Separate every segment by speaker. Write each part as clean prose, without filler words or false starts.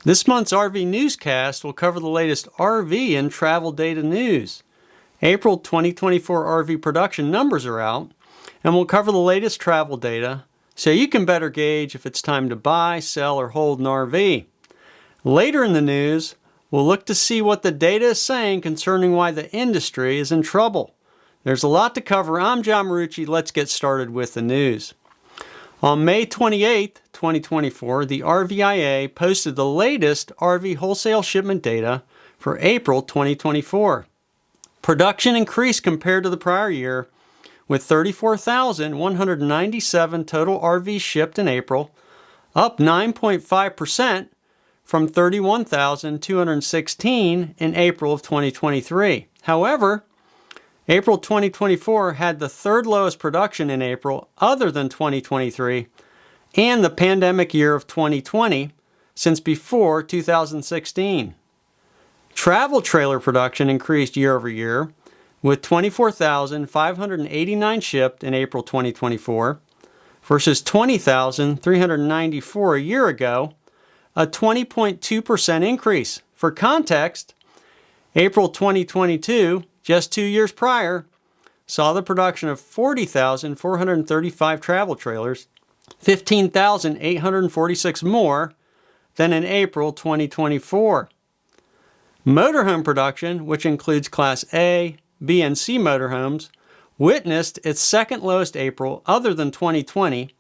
Speaker 1: This month's RV Newscast will cover the latest RV and travel data news. April 2024 RV production numbers are out, and we'll cover the latest travel data so you can better gauge if it's time to buy, sell, or hold an RV. Later in the news, we'll look to see what the data is saying concerning why the industry is in trouble. There's a lot to cover. I'm John Marucci. Let's get started with the news. On May 28, 2024, the RVIA posted the latest RV wholesale shipment data for April 2024. Production increased compared to the prior year, with 34,197 total RVs shipped in April, up 9.5% from 31,216 in April of 2023. However, April 2024 had the third lowest production in April other than 2023 and the pandemic year of 2020 since before 2016. Travel trailer production increased year over year with 24,589 shipped in April 2024 versus 20,394 a year ago, a 20.2% increase. For context, April 2022, just 2 years prior, saw the production of 40,435 travel trailers, 15,846 more than in April 2024. Motorhome production, which includes Class A, B, and C motorhomes, witnessed its second lowest April other than 2020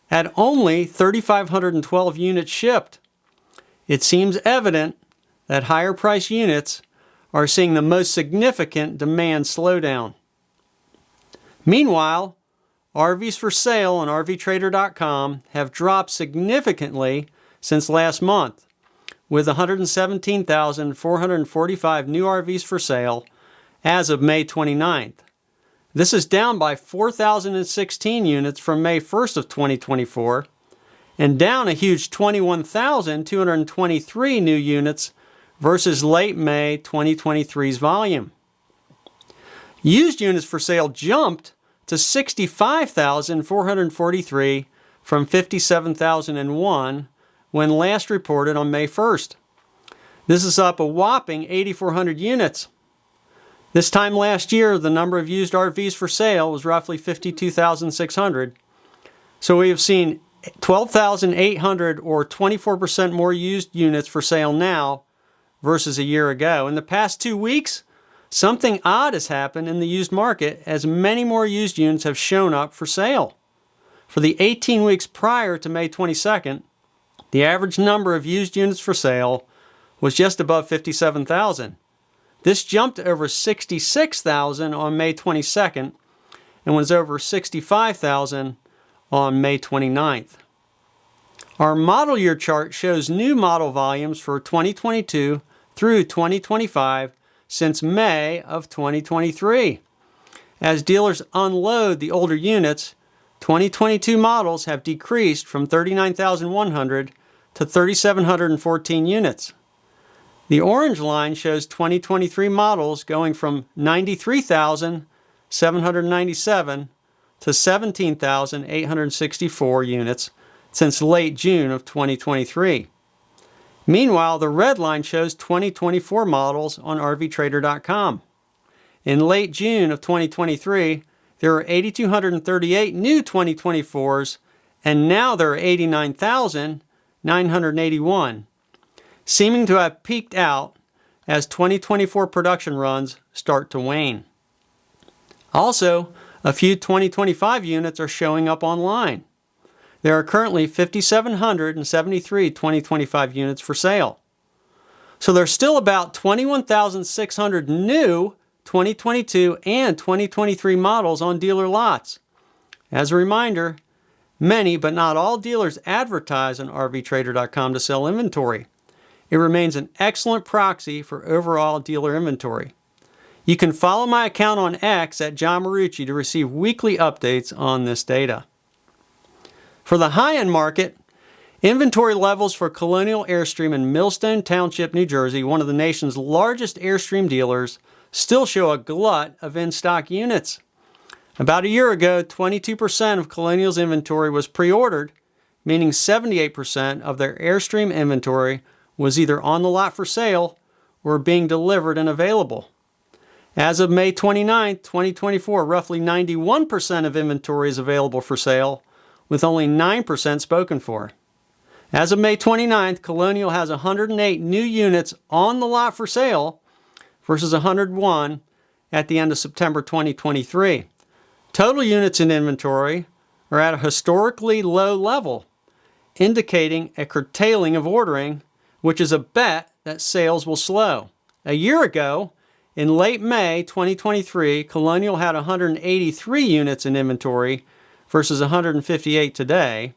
Speaker 1: at only 3,512 units shipped. It seems evident that higher price units are seeing the most significant demand slowdown. Meanwhile, RVs for sale on RVTrader.com have dropped significantly since last month, with 117,445 new RVs for sale as of May 29th. This is down by 4,016 units from May 1st of 2024, and down a huge 21,223 new units versus late May 2023's volume. Used units for sale jumped to 65,443 from 57,001 when last reported on May 1st. This is up a whopping 8,400 units. This time last year, the number of used RVs for sale was roughly 52,600. So we have seen 12,800 or 24% more used units for sale now versus a year ago. In the past 2 weeks, something odd has happened in the used market as many more used units have shown up for sale. For the 18 weeks prior to May 22nd, the average number of used units for sale was just above 57,000. This jumped to over 66,000 on May 22nd and was over 65,000 on May 29th. Our model year chart shows new model volumes for 2022 through 2025 since May of 2023. As dealers unload the older units, 2022 models have decreased from 39,100 to 3,714 units. The orange line shows 2023 models going from 93,797 to 17,864 units since late June of 2023. Meanwhile, the red line shows 2024 models on RVTrader.com. In late June of 2023, there were 8,238 new 2024s, and now there are 89,981, seeming to have peaked out as 2024 production runs start to wane. Also, a few 2025 units are showing up online. There are currently 5,773 2025 units for sale. So there's still about 21,600 new 2022 and 2023 models on dealer lots. As a reminder, many but not all dealers advertise on RVTrader.com to sell inventory. It remains an excellent proxy for overall dealer inventory. You can follow my account on X at John Marucci to receive weekly updates on this data. For the high-end market, inventory levels for Colonial Airstream in Millstone Township, New Jersey, one of the nation's largest Airstream dealers, still show a glut of in-stock units. About a year ago, 22% of Colonial's inventory was pre-ordered, meaning 78% of their Airstream inventory was either on the lot for sale or being delivered and available. As of May 29, 2024, roughly 91% of inventory is available for sale, with only 9% spoken for. As of May 29th, Colonial has 108 new units on the lot for sale versus 101 at the end of September 2023. Total units in inventory are at a historically low level, indicating a curtailing of ordering, which is a bet that sales will slow. A year ago, in late May 2023, Colonial had 183 units in inventory versus 158 today,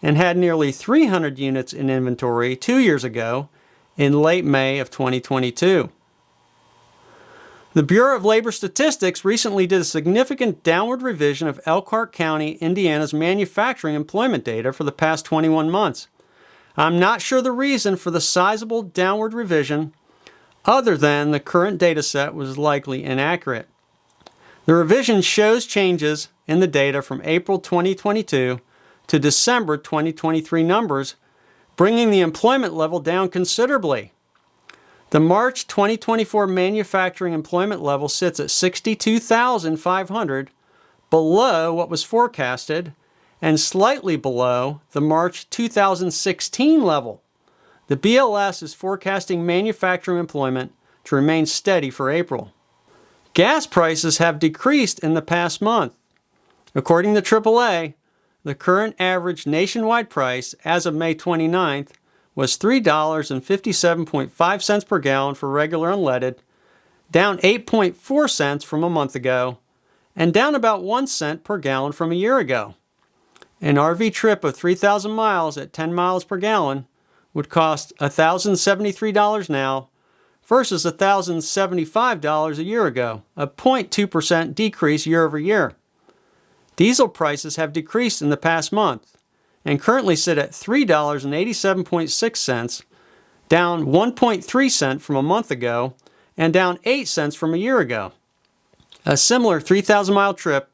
Speaker 1: and had nearly 300 units in inventory 2 years ago in late May of 2022. The Bureau of Labor Statistics recently did a significant downward revision of Elkhart County, Indiana's manufacturing employment data for the past 21 months. I'm not sure the reason for the sizable downward revision, other than the current data set was likely inaccurate. The revision shows changes in the data from April 2022 to December 2023 numbers, bringing the employment level down considerably. The March 2024 manufacturing employment level sits at 62,500, below what was forecasted, and slightly below the March 2016 level. The BLS is forecasting manufacturing employment to remain steady for April. Gas prices have decreased in the past month. According to AAA, the current average nationwide price as of May 29th was $3.57.5 per gallon for regular unleaded, down 8.4 cents from a month ago, and down about 1 cent per gallon from a year ago. An RV trip of 3,000 miles at 10 miles per gallon would cost $1,073 now versus $1,075 a year ago, a 0.2% decrease year over year. Diesel prices have decreased in the past month and currently sit at $3.87.6, down 1.3 cents from a month ago and down 8 cents from a year ago. A similar 3,000-mile trip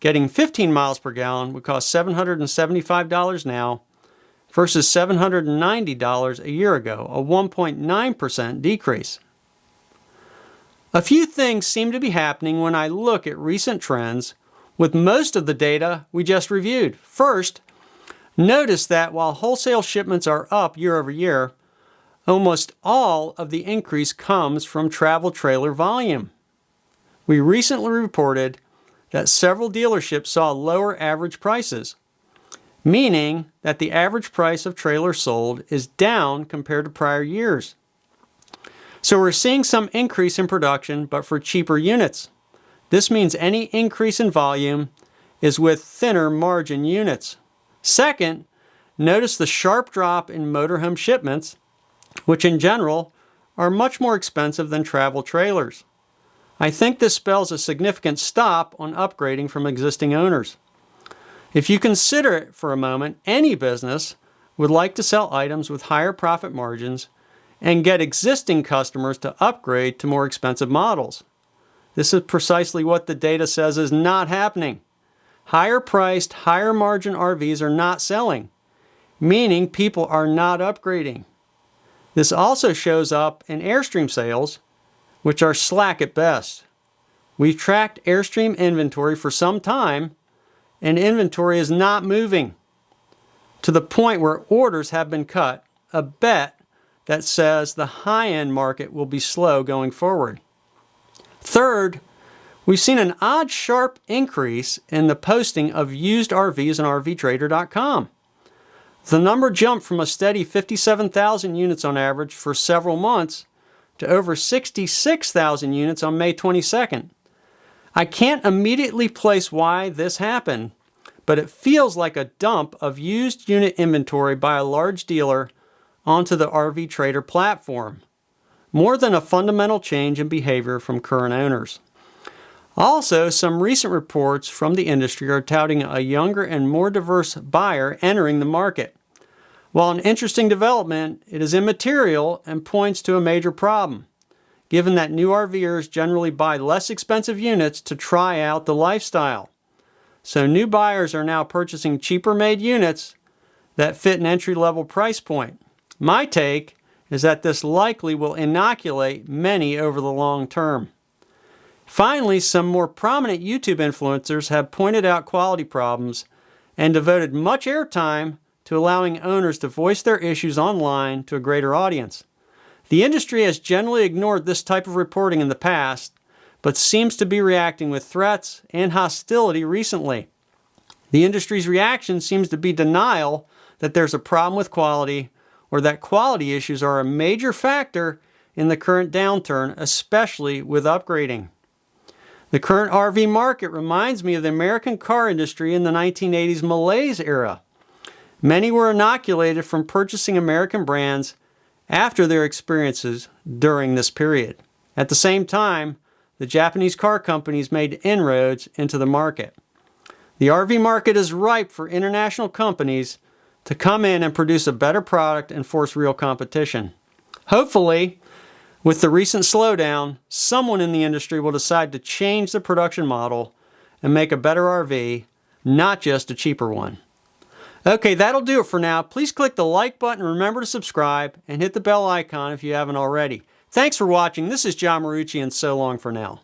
Speaker 1: getting 15 miles per gallon would cost $775 now versus $790 a year ago, a 1.9% decrease. A few things seem to be happening when I look at recent trends with most of the data we just reviewed. First, notice that while wholesale shipments are up year over year, almost all of the increase comes from travel trailer volume. We recently reported that several dealerships saw lower average prices, meaning that the average price of trailers sold is down compared to prior years. So we're seeing some increase in production, but for cheaper units. This means any increase in volume is with thinner margin units. Second, notice the sharp drop in motorhome shipments, which in general are much more expensive than travel trailers. I think this spells a significant stop on upgrading from existing owners. If you consider it for a moment, any business would like to sell items with higher profit margins and get existing customers to upgrade to more expensive models. This is precisely what the data says is not happening. Higher priced, higher margin RVs are not selling, meaning people are not upgrading. This also shows up in Airstream sales, which are slack at best. We've tracked Airstream inventory for some time, and inventory is not moving to the point where orders have been cut, a bet that says the high-end market will be slow going forward. Third, we've seen an odd sharp increase in the posting of used RVs on RVTrader.com. The number jumped from a steady 57,000 units on average for several months to over 66,000 units on May 22nd. I can't immediately place why this happened, but it feels like a dump of used unit inventory by a large dealer onto the RV Trader platform, more than a fundamental change in behavior from current owners. Also, some recent reports from the industry are touting a younger and more diverse buyer entering the market. While an interesting development, it is immaterial and points to a major problem, given that new RVers generally buy less expensive units to try out the lifestyle. So new buyers are now purchasing cheaper made units that fit an entry-level price point. My take is that this likely will inoculate many over the long term. Finally, some more prominent YouTube influencers have pointed out quality problems and devoted much airtime to allowing owners to voice their issues online to a greater audience. The industry has generally ignored this type of reporting in the past, but seems to be reacting with threats and hostility recently. The industry's reaction seems to be denial that there's a problem with quality or that quality issues are a major factor in the current downturn, especially with upgrading. The current RV market reminds me of the American car industry in the 1980s malaise era. Many were inoculated from purchasing American brands after their experiences during this period. At the same time, the Japanese car companies made inroads into the market. The RV market is ripe for international companies to come in and produce a better product and force real competition. Hopefully, with the recent slowdown, someone in the industry will decide to change the production model and make a better RV, not just a cheaper one. Okay, that'll do it for now. Please click the like button, remember to subscribe, and hit the bell icon if you haven't already. Thanks for watching. This is John Marucci, and so long for now.